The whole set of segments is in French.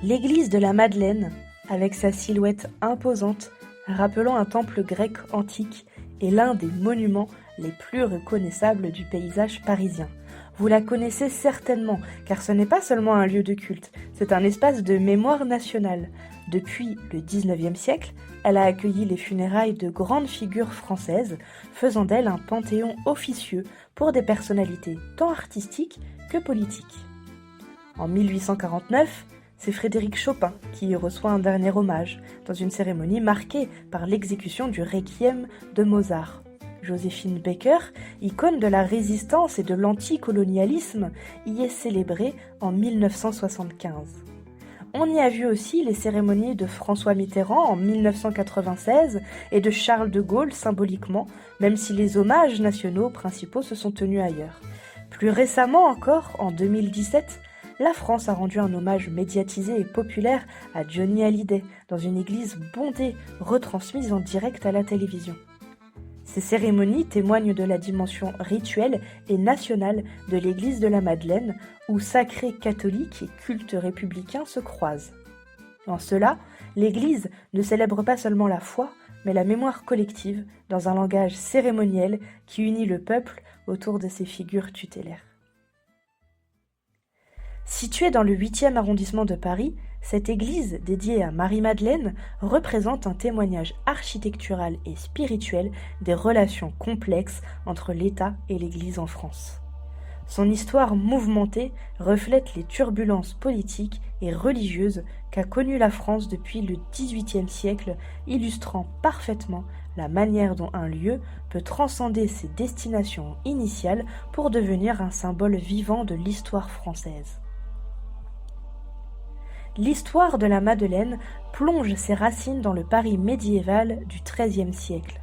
L'église de la Madeleine, avec sa silhouette imposante, rappelant un temple grec antique, est l'un des monuments les plus reconnaissables du paysage parisien. Vous la connaissez certainement, car ce n'est pas seulement un lieu de culte, c'est un espace de mémoire nationale. Depuis le XIXe siècle, elle a accueilli les funérailles de grandes figures françaises, faisant d'elle un panthéon officieux pour des personnalités tant artistiques que politiques. En 1849, c'est Frédéric Chopin qui y reçoit un dernier hommage, dans une cérémonie marquée par l'exécution du Requiem de Mozart. Joséphine Baker, icône de la résistance et de l'anticolonialisme, y est célébrée en 1975. On y a vu aussi les cérémonies de François Mitterrand en 1996 et de Charles de Gaulle symboliquement, même si les hommages nationaux principaux se sont tenus ailleurs. Plus récemment encore, en 2017, la France a rendu un hommage médiatisé et populaire à Johnny Hallyday dans une église bondée, retransmise en direct à la télévision. Ces cérémonies témoignent de la dimension rituelle et nationale de l'église de la Madeleine, où sacrés catholiques et cultes républicains se croisent. En cela, l'église ne célèbre pas seulement la foi, mais la mémoire collective dans un langage cérémoniel qui unit le peuple autour de ses figures tutélaires. Située dans le 8e arrondissement de Paris, cette église, dédiée à Marie-Madeleine, représente un témoignage architectural et spirituel des relations complexes entre l'État et l'Église en France. Son histoire mouvementée reflète les turbulences politiques et religieuses qu'a connues la France depuis le XVIIIe siècle, illustrant parfaitement la manière dont un lieu peut transcender ses destinations initiales pour devenir un symbole vivant de l'histoire française. L'histoire de la Madeleine plonge ses racines dans le Paris médiéval du XIIIe siècle.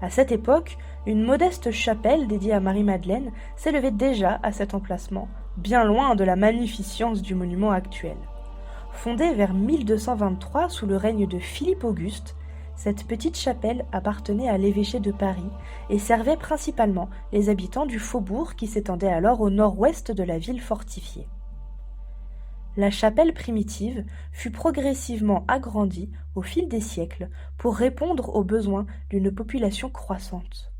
À cette époque, une modeste chapelle dédiée à Marie-Madeleine s'élevait déjà à cet emplacement, bien loin de la magnificence du monument actuel. Fondée vers 1223 sous le règne de Philippe Auguste, cette petite chapelle appartenait à l'évêché de Paris et servait principalement les habitants du faubourg qui s'étendait alors au nord-ouest de la ville fortifiée. La chapelle primitive fut progressivement agrandie au fil des siècles pour répondre aux besoins d'une population croissante.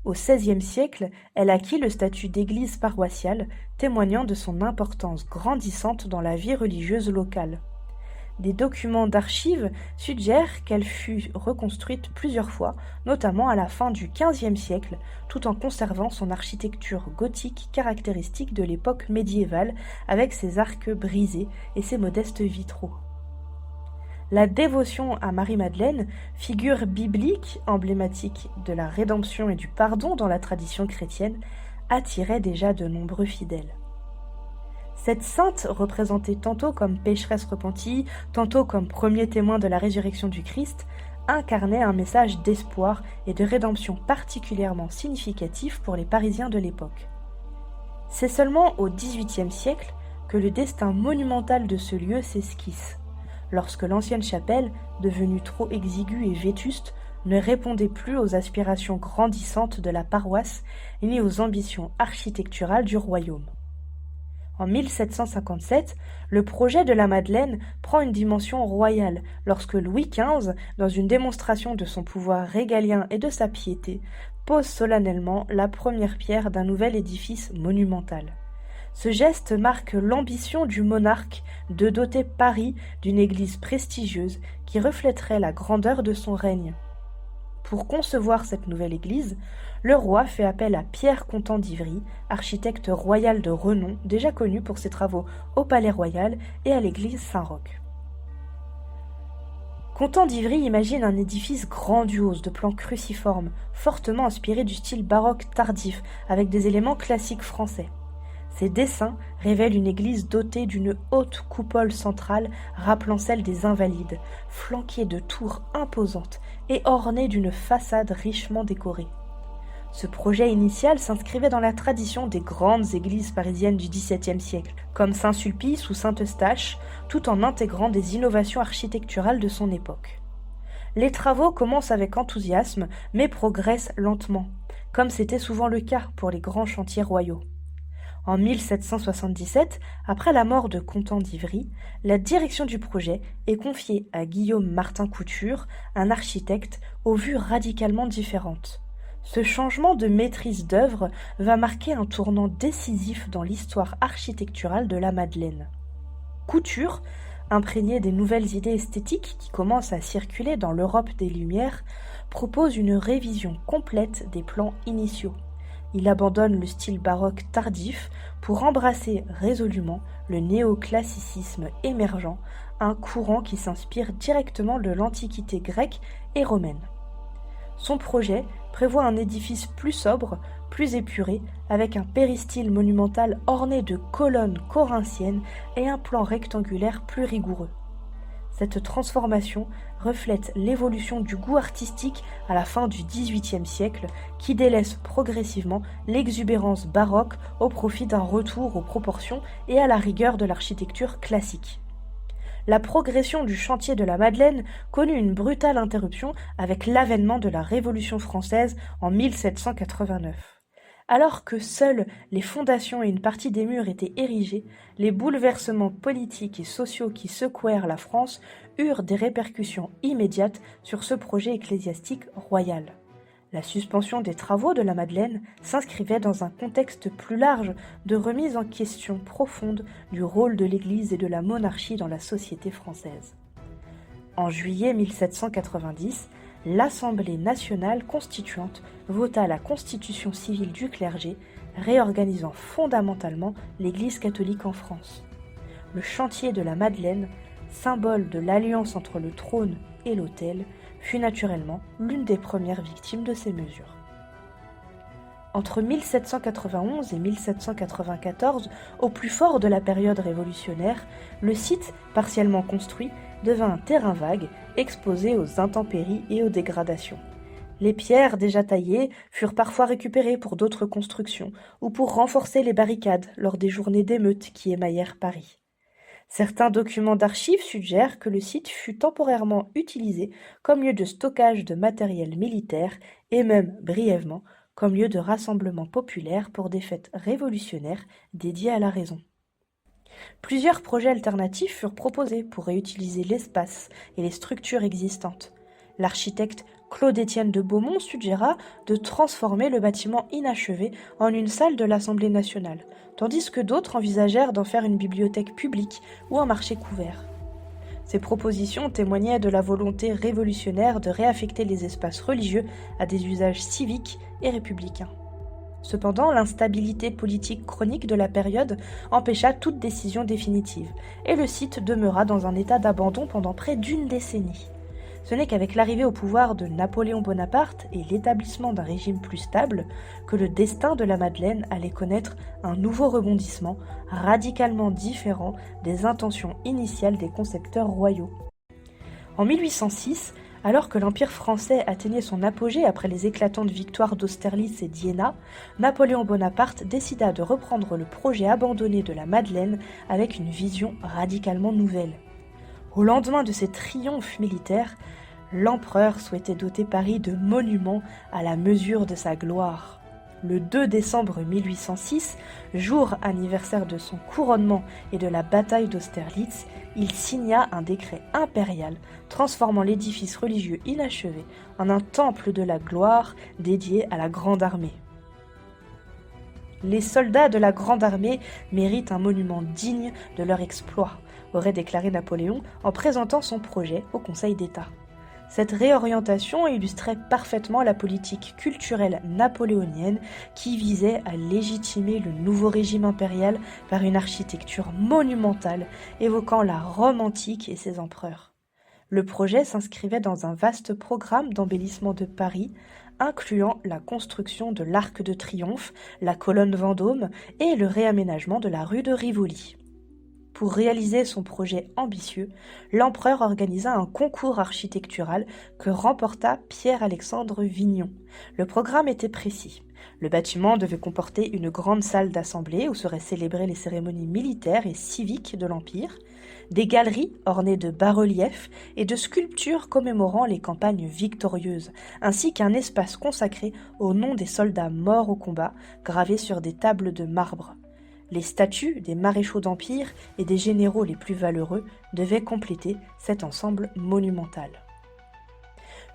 Au XVIe siècle, elle acquit le statut d'église paroissiale, témoignant de son importance grandissante dans la vie religieuse locale. Des documents d'archives suggèrent qu'elle fut reconstruite plusieurs fois, notamment à la fin du XVe siècle, tout en conservant son architecture gothique caractéristique de l'époque médiévale, avec ses arcs brisés et ses modestes vitraux. La dévotion à Marie-Madeleine, figure biblique emblématique de la rédemption et du pardon dans la tradition chrétienne, attirait déjà de nombreux fidèles. Cette sainte, représentée tantôt comme pécheresse repentie, tantôt comme premier témoin de la résurrection du Christ, incarnait un message d'espoir et de rédemption particulièrement significatif pour les Parisiens de l'époque. C'est seulement au XVIIIe siècle que le destin monumental de ce lieu s'esquisse, lorsque l'ancienne chapelle, devenue trop exiguë et vétuste, ne répondait plus aux aspirations grandissantes de la paroisse ni aux ambitions architecturales du royaume. En 1757, le projet de la Madeleine prend une dimension royale lorsque Louis XV, dans une démonstration de son pouvoir régalien et de sa piété, pose solennellement la première pierre d'un nouvel édifice monumental. Ce geste marque l'ambition du monarque de doter Paris d'une église prestigieuse qui reflèterait la grandeur de son règne. Pour concevoir cette nouvelle église, le roi fait appel à Pierre Contant d'Ivry, architecte royal de renom, déjà connu pour ses travaux au Palais Royal et à l'église Saint-Roch. Contant d'Ivry imagine un édifice grandiose de plan cruciforme, fortement inspiré du style baroque tardif, avec des éléments classiques français. Ces dessins révèlent une église dotée d'une haute coupole centrale rappelant celle des Invalides, flanquée de tours imposantes et ornée d'une façade richement décorée. Ce projet initial s'inscrivait dans la tradition des grandes églises parisiennes du XVIIe siècle, comme Saint-Sulpice ou Saint-Eustache, tout en intégrant des innovations architecturales de son époque. Les travaux commencent avec enthousiasme, mais progressent lentement, comme c'était souvent le cas pour les grands chantiers royaux. En 1777, après la mort de Contant d'Ivry, la direction du projet est confiée à Guillaume Martin Couture, un architecte aux vues radicalement différentes. Ce changement de maîtrise d'œuvre va marquer un tournant décisif dans l'histoire architecturale de la Madeleine. Couture, imprégné des nouvelles idées esthétiques qui commencent à circuler dans l'Europe des Lumières, propose une révision complète des plans initiaux. Il abandonne le style baroque tardif pour embrasser résolument le néoclassicisme émergent, un courant qui s'inspire directement de l'Antiquité grecque et romaine. Son projet prévoit un édifice plus sobre, plus épuré, avec un péristyle monumental orné de colonnes corinthiennes et un plan rectangulaire plus rigoureux. Cette transformation reflète l'évolution du goût artistique à la fin du XVIIIe siècle, qui délaisse progressivement l'exubérance baroque au profit d'un retour aux proportions et à la rigueur de l'architecture classique. La progression du chantier de la Madeleine connut une brutale interruption avec l'avènement de la Révolution française en 1789. Alors que seules les fondations et une partie des murs étaient érigés, les bouleversements politiques et sociaux qui secouèrent la France eurent des répercussions immédiates sur ce projet ecclésiastique royal. La suspension des travaux de la Madeleine s'inscrivait dans un contexte plus large de remise en question profonde du rôle de l'Église et de la monarchie dans la société française. En juillet 1790, l'Assemblée nationale constituante vota la constitution civile du clergé, réorganisant fondamentalement l'Église catholique en France. Le chantier de la Madeleine, symbole de l'alliance entre le trône et l'autel, fut naturellement l'une des premières victimes de ces mesures. Entre 1791 et 1794, au plus fort de la période révolutionnaire, le site, partiellement construit, devint un terrain vague, exposé aux intempéries et aux dégradations. Les pierres déjà taillées furent parfois récupérées pour d'autres constructions ou pour renforcer les barricades lors des journées d'émeutes qui émaillèrent Paris. Certains documents d'archives suggèrent que le site fut temporairement utilisé comme lieu de stockage de matériel militaire et même, brièvement, comme lieu de rassemblement populaire pour des fêtes révolutionnaires dédiées à la raison. Plusieurs projets alternatifs furent proposés pour réutiliser l'espace et les structures existantes. L'architecte Claude-Étienne de Beaumont suggéra de transformer le bâtiment inachevé en une salle de l'Assemblée nationale, tandis que d'autres envisagèrent d'en faire une bibliothèque publique ou un marché couvert. Ces propositions témoignaient de la volonté révolutionnaire de réaffecter les espaces religieux à des usages civiques et républicains. Cependant, l'instabilité politique chronique de la période empêcha toute décision définitive, et le site demeura dans un état d'abandon pendant près d'une décennie. Ce n'est qu'avec l'arrivée au pouvoir de Napoléon Bonaparte et l'établissement d'un régime plus stable que le destin de la Madeleine allait connaître un nouveau rebondissement radicalement différent des intentions initiales des concepteurs royaux. En 1806, alors que l'Empire français atteignait son apogée après les éclatantes victoires d'Austerlitz et d'Iéna, Napoléon Bonaparte décida de reprendre le projet abandonné de la Madeleine avec une vision radicalement nouvelle. Au lendemain de ces triomphes militaires, l'empereur souhaitait doter Paris de monuments à la mesure de sa gloire. Le 2 décembre 1806, jour anniversaire de son couronnement et de la bataille d'Austerlitz, il signa un décret impérial transformant l'édifice religieux inachevé en un temple de la gloire dédié à la Grande Armée. Les soldats de la Grande Armée méritent un monument digne de leur exploit, aurait déclaré Napoléon en présentant son projet au Conseil d'État. Cette réorientation illustrait parfaitement la politique culturelle napoléonienne qui visait à légitimer le nouveau régime impérial par une architecture monumentale évoquant la Rome antique et ses empereurs. Le projet s'inscrivait dans un vaste programme d'embellissement de Paris, incluant la construction de l'Arc de Triomphe, la colonne Vendôme et le réaménagement de la rue de Rivoli. Pour réaliser son projet ambitieux, l'empereur organisa un concours architectural que remporta Pierre-Alexandre Vignon. Le programme était précis. Le bâtiment devait comporter une grande salle d'assemblée où seraient célébrées les cérémonies militaires et civiques de l'Empire, des galeries ornées de bas-reliefs et de sculptures commémorant les campagnes victorieuses, ainsi qu'un espace consacré au nom des soldats morts au combat, gravés sur des tables de marbre. Les statues des maréchaux d'Empire et des généraux les plus valeureux devaient compléter cet ensemble monumental.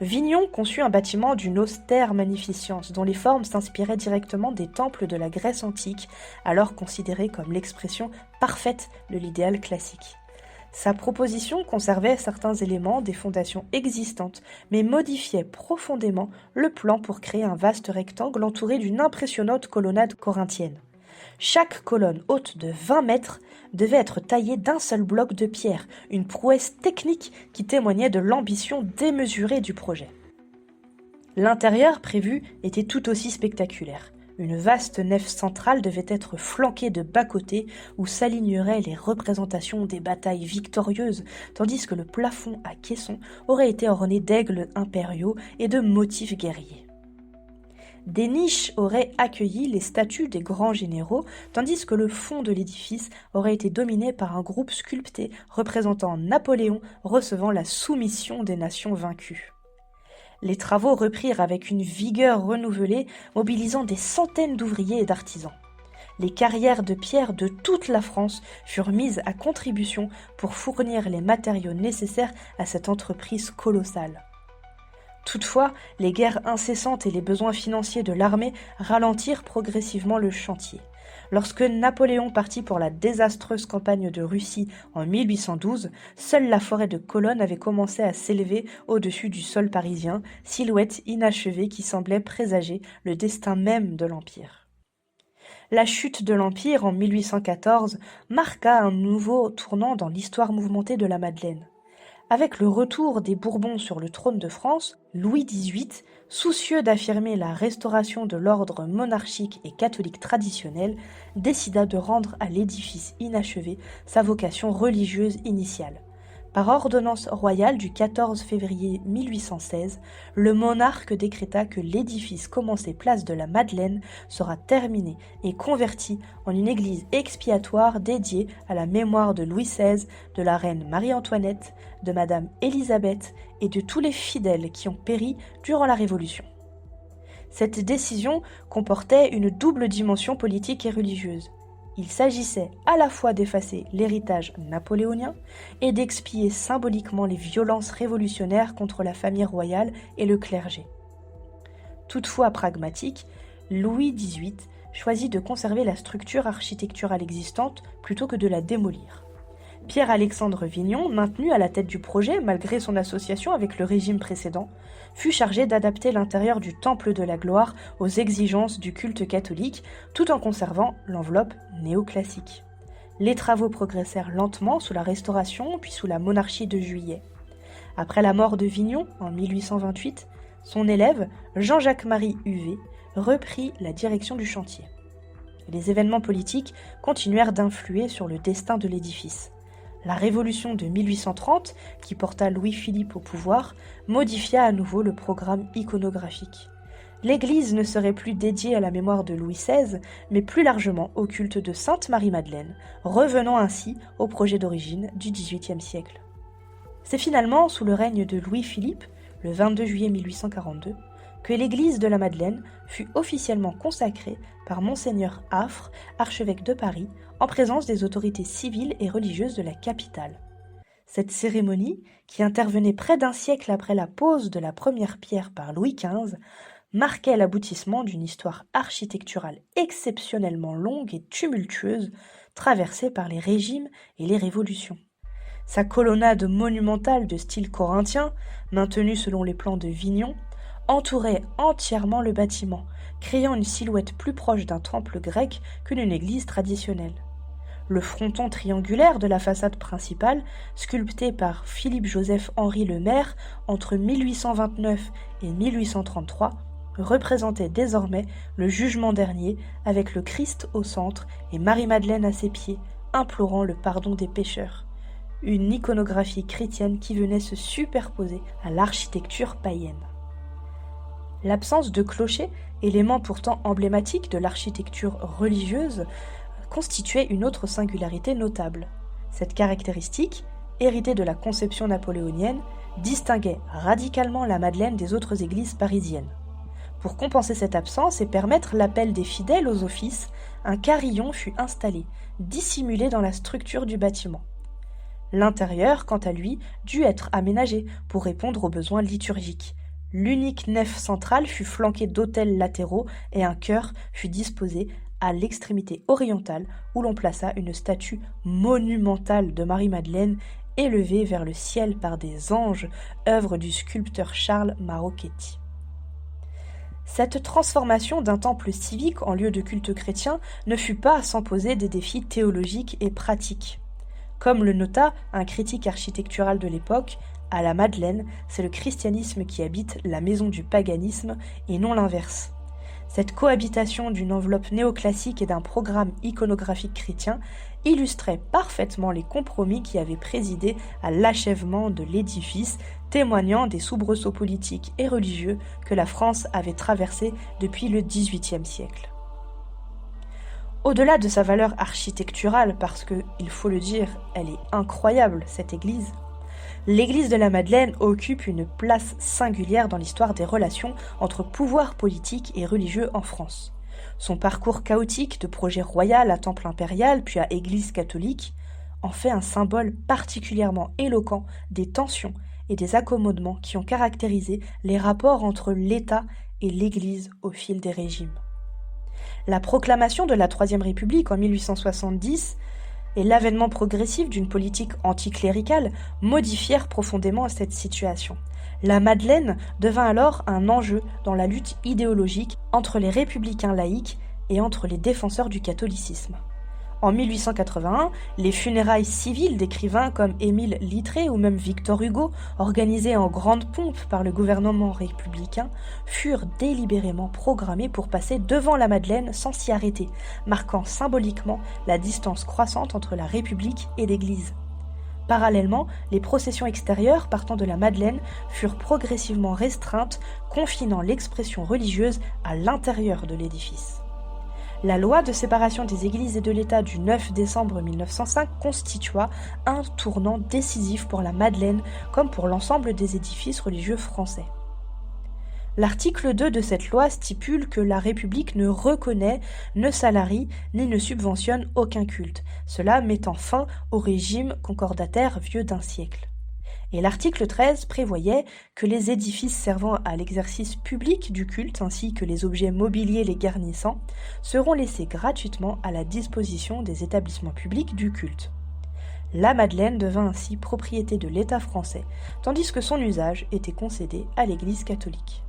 Vignon conçut un bâtiment d'une austère magnificence dont les formes s'inspiraient directement des temples de la Grèce antique, alors considérés comme l'expression parfaite de l'idéal classique. Sa proposition conservait certains éléments des fondations existantes, mais modifiait profondément le plan pour créer un vaste rectangle entouré d'une impressionnante colonnade corinthienne. Chaque colonne haute de 20 mètres devait être taillée d'un seul bloc de pierre, une prouesse technique qui témoignait de l'ambition démesurée du projet. L'intérieur prévu était tout aussi spectaculaire. Une vaste nef centrale devait être flanquée de bas-côtés où s'aligneraient les représentations des batailles victorieuses, tandis que le plafond à caissons aurait été orné d'aigles impériaux et de motifs guerriers. Des niches auraient accueilli les statues des grands généraux, tandis que le fond de l'édifice aurait été dominé par un groupe sculpté représentant Napoléon recevant la soumission des nations vaincues. Les travaux reprirent avec une vigueur renouvelée, mobilisant des centaines d'ouvriers et d'artisans. Les carrières de pierre de toute la France furent mises à contribution pour fournir les matériaux nécessaires à cette entreprise colossale. Toutefois, les guerres incessantes et les besoins financiers de l'armée ralentirent progressivement le chantier. Lorsque Napoléon partit pour la désastreuse campagne de Russie en 1812, seule la forêt de Colonne avait commencé à s'élever au-dessus du sol parisien, silhouette inachevée qui semblait présager le destin même de l'Empire. La chute de l'Empire en 1814 marqua un nouveau tournant dans l'histoire mouvementée de la Madeleine. Avec le retour des Bourbons sur le trône de France, Louis XVIII, soucieux d'affirmer la restauration de l'ordre monarchique et catholique traditionnel, décida de rendre à l'édifice inachevé sa vocation religieuse initiale. Par ordonnance royale du 14 février 1816, le monarque décréta que l'édifice commencé place de la Madeleine sera terminé et converti en une église expiatoire dédiée à la mémoire de Louis XVI, de la reine Marie-Antoinette, de Madame Élisabeth et de tous les fidèles qui ont péri durant la Révolution. Cette décision comportait une double dimension politique et religieuse. Il s'agissait à la fois d'effacer l'héritage napoléonien et d'expier symboliquement les violences révolutionnaires contre la famille royale et le clergé. Toutefois pragmatique, Louis XVIII choisit de conserver la structure architecturale existante plutôt que de la démolir. Pierre-Alexandre Vignon, maintenu à la tête du projet malgré son association avec le régime précédent, fut chargé d'adapter l'intérieur du Temple de la Gloire aux exigences du culte catholique, tout en conservant l'enveloppe néoclassique. Les travaux progressèrent lentement sous la Restauration puis sous la Monarchie de Juillet. Après la mort de Vignon en 1828, son élève, Jean-Jacques-Marie Huvet, reprit la direction du chantier. Les événements politiques continuèrent d'influer sur le destin de l'édifice. La Révolution de 1830, qui porta Louis-Philippe au pouvoir, modifia à nouveau le programme iconographique. L'église ne serait plus dédiée à la mémoire de Louis XVI, mais plus largement au culte de Sainte Marie-Madeleine, revenant ainsi au projet d'origine du XVIIIe siècle. C'est finalement sous le règne de Louis-Philippe, le 22 juillet 1842, que l'église de la Madeleine fut officiellement consacrée par Monseigneur Affre, archevêque de Paris, en présence des autorités civiles et religieuses de la capitale. Cette cérémonie, qui intervenait près d'un siècle après la pose de la première pierre par Louis XV, marquait l'aboutissement d'une histoire architecturale exceptionnellement longue et tumultueuse, traversée par les régimes et les révolutions. Sa colonnade monumentale de style corinthien, maintenue selon les plans de Vignon, entourait entièrement le bâtiment, créant une silhouette plus proche d'un temple grec que d'une église traditionnelle. Le fronton triangulaire de la façade principale, sculpté par Philippe-Joseph-Henri Le Maire entre 1829 et 1833, représentait désormais le jugement dernier avec le Christ au centre et Marie-Madeleine à ses pieds, implorant le pardon des pécheurs. Une iconographie chrétienne qui venait se superposer à l'architecture païenne. L'absence de clocher, élément pourtant emblématique de l'architecture religieuse, constituait une autre singularité notable. Cette caractéristique, héritée de la conception napoléonienne, distinguait radicalement la Madeleine des autres églises parisiennes. Pour compenser cette absence et permettre l'appel des fidèles aux offices, un carillon fut installé, dissimulé dans la structure du bâtiment. L'intérieur, quant à lui, dut être aménagé pour répondre aux besoins liturgiques. L'unique nef centrale fut flanquée d'autels latéraux et un chœur fut disposé à l'extrémité orientale où l'on plaça une statue monumentale de Marie-Madeleine élevée vers le ciel par des anges, œuvre du sculpteur Charles Marocchetti. Cette transformation d'un temple civique en lieu de culte chrétien ne fut pas sans poser des défis théologiques et pratiques. Comme le nota un critique architectural de l'époque, à la Madeleine, c'est le christianisme qui habite la maison du paganisme et non l'inverse. Cette cohabitation d'une enveloppe néoclassique et d'un programme iconographique chrétien illustrait parfaitement les compromis qui avaient présidé à l'achèvement de l'édifice, témoignant des soubresauts politiques et religieux que la France avait traversés depuis le XVIIIe siècle. Au-delà de sa valeur architecturale, parce que, il faut le dire, elle est incroyable, cette église, l'église de la Madeleine occupe une place singulière dans l'histoire des relations entre pouvoir politique et religieux en France. Son parcours chaotique de projet royal à temple impérial puis à église catholique en fait un symbole particulièrement éloquent des tensions et des accommodements qui ont caractérisé les rapports entre l'État et l'Église au fil des régimes. La proclamation de la Troisième République en 1870 et l'avènement progressif d'une politique anticléricale modifièrent profondément cette situation. La Madeleine devint alors un enjeu dans la lutte idéologique entre les républicains laïcs et entre les défenseurs du catholicisme. En 1881, les funérailles civiles d'écrivains comme Émile Littré ou même Victor Hugo, organisées en grande pompe par le gouvernement républicain, furent délibérément programmées pour passer devant la Madeleine sans s'y arrêter, marquant symboliquement la distance croissante entre la République et l'Église. Parallèlement, les processions extérieures partant de la Madeleine furent progressivement restreintes, confinant l'expression religieuse à l'intérieur de l'édifice. La loi de séparation des églises et de l'État du 9 décembre 1905 constitua un tournant décisif pour la Madeleine comme pour l'ensemble des édifices religieux français. L'article 2 de cette loi stipule que la République ne reconnaît, ne salarie ni ne subventionne aucun culte, cela mettant fin au régime concordataire vieux d'un siècle. Et l'article 13 prévoyait que les édifices servant à l'exercice public du culte ainsi que les objets mobiliers les garnissant seront laissés gratuitement à la disposition des établissements publics du culte. La Madeleine devint ainsi propriété de l'État français, tandis que son usage était concédé à l'Église catholique.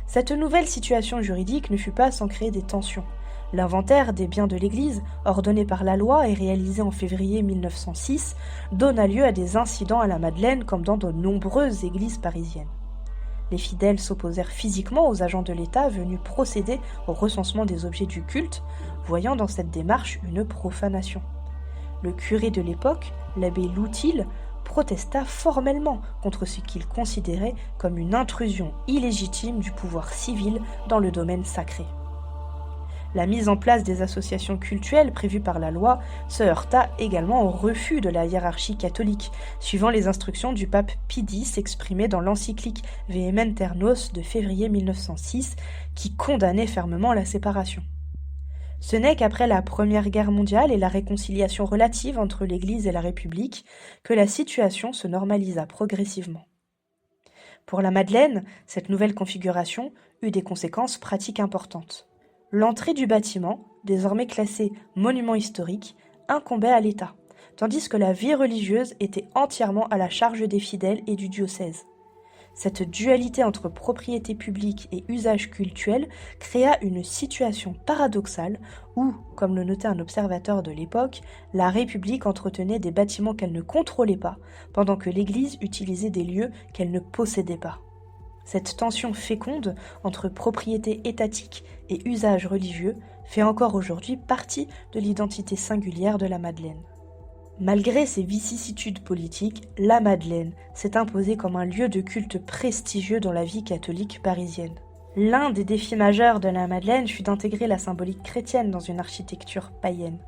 Cette nouvelle situation juridique ne fut pas sans créer des tensions. L'inventaire des biens de l'Église, ordonné par la loi et réalisé en février 1906, donna lieu à des incidents à la Madeleine comme dans de nombreuses églises parisiennes. Les fidèles s'opposèrent physiquement aux agents de l'État venus procéder au recensement des objets du culte, voyant dans cette démarche une profanation. Le curé de l'époque, l'abbé Loutil, protesta formellement contre ce qu'il considérait comme une intrusion illégitime du pouvoir civil dans le domaine sacré. La mise en place des associations cultuelles prévues par la loi se heurta également au refus de la hiérarchie catholique, suivant les instructions du pape Pie X exprimées dans l'encyclique Vehementer Nos de février 1906, qui condamnait fermement la séparation. Ce n'est qu'après la Première Guerre mondiale et la réconciliation relative entre l'Église et la République que la situation se normalisa progressivement. Pour la Madeleine, cette nouvelle configuration eut des conséquences pratiques importantes. L'entrée du bâtiment, désormais classé monument historique, incombait à l'État, tandis que la vie religieuse était entièrement à la charge des fidèles et du diocèse. Cette dualité entre propriété publique et usage cultuel créa une situation paradoxale où, comme le notait un observateur de l'époque, la République entretenait des bâtiments qu'elle ne contrôlait pas, pendant que l'Église utilisait des lieux qu'elle ne possédait pas. Cette tension féconde entre propriété étatique et usage religieux fait encore aujourd'hui partie de l'identité singulière de la Madeleine. Malgré ses vicissitudes politiques, la Madeleine s'est imposée comme un lieu de culte prestigieux dans la vie catholique parisienne. L'un des défis majeurs de la Madeleine fut d'intégrer la symbolique chrétienne dans une architecture païenne.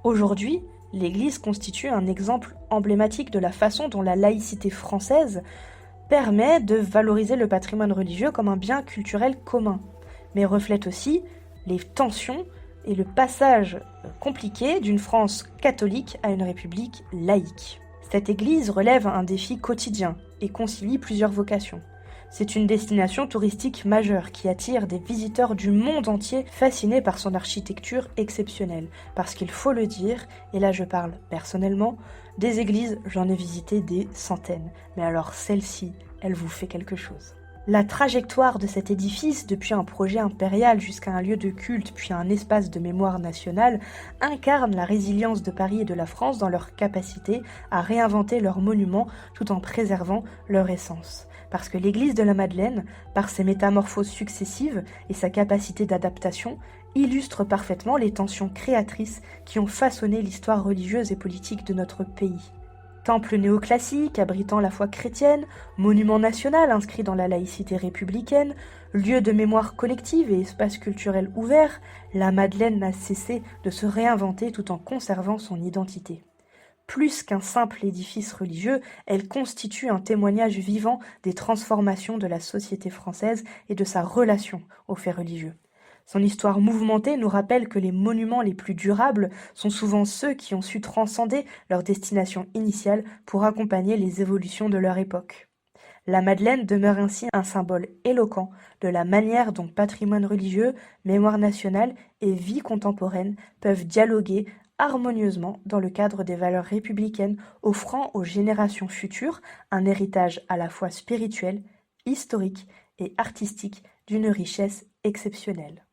Aujourd'hui, l'Église constitue un exemple emblématique de la façon dont la laïcité française permet de valoriser le patrimoine religieux comme un bien culturel commun, mais reflète aussi les tensions et le passage compliqué d'une France catholique à une république laïque. Cette église relève un défi quotidien et concilie plusieurs vocations. C'est une destination touristique majeure qui attire des visiteurs du monde entier fascinés par son architecture exceptionnelle. Parce qu'il faut le dire, et là je parle personnellement, des églises, j'en ai visité des centaines. Mais alors celle-ci, elle vous fait quelque chose. La trajectoire de cet édifice, depuis un projet impérial jusqu'à un lieu de culte puis un espace de mémoire nationale, incarne la résilience de Paris et de la France dans leur capacité à réinventer leurs monuments tout en préservant leur essence. Parce que l'église de la Madeleine, par ses métamorphoses successives et sa capacité d'adaptation, illustre parfaitement les tensions créatrices qui ont façonné l'histoire religieuse et politique de notre pays. Temple néoclassique abritant la foi chrétienne, monument national inscrit dans la laïcité républicaine, lieu de mémoire collective et espace culturel ouvert, la Madeleine n'a cessé de se réinventer tout en conservant son identité. Plus qu'un simple édifice religieux, elle constitue un témoignage vivant des transformations de la société française et de sa relation aux faits religieux. Son histoire mouvementée nous rappelle que les monuments les plus durables sont souvent ceux qui ont su transcender leur destination initiale pour accompagner les évolutions de leur époque. La Madeleine demeure ainsi un symbole éloquent de la manière dont patrimoine religieux, mémoire nationale et vie contemporaine peuvent dialoguer harmonieusement dans le cadre des valeurs républicaines, offrant aux générations futures un héritage à la fois spirituel, historique et artistique d'une richesse exceptionnelle.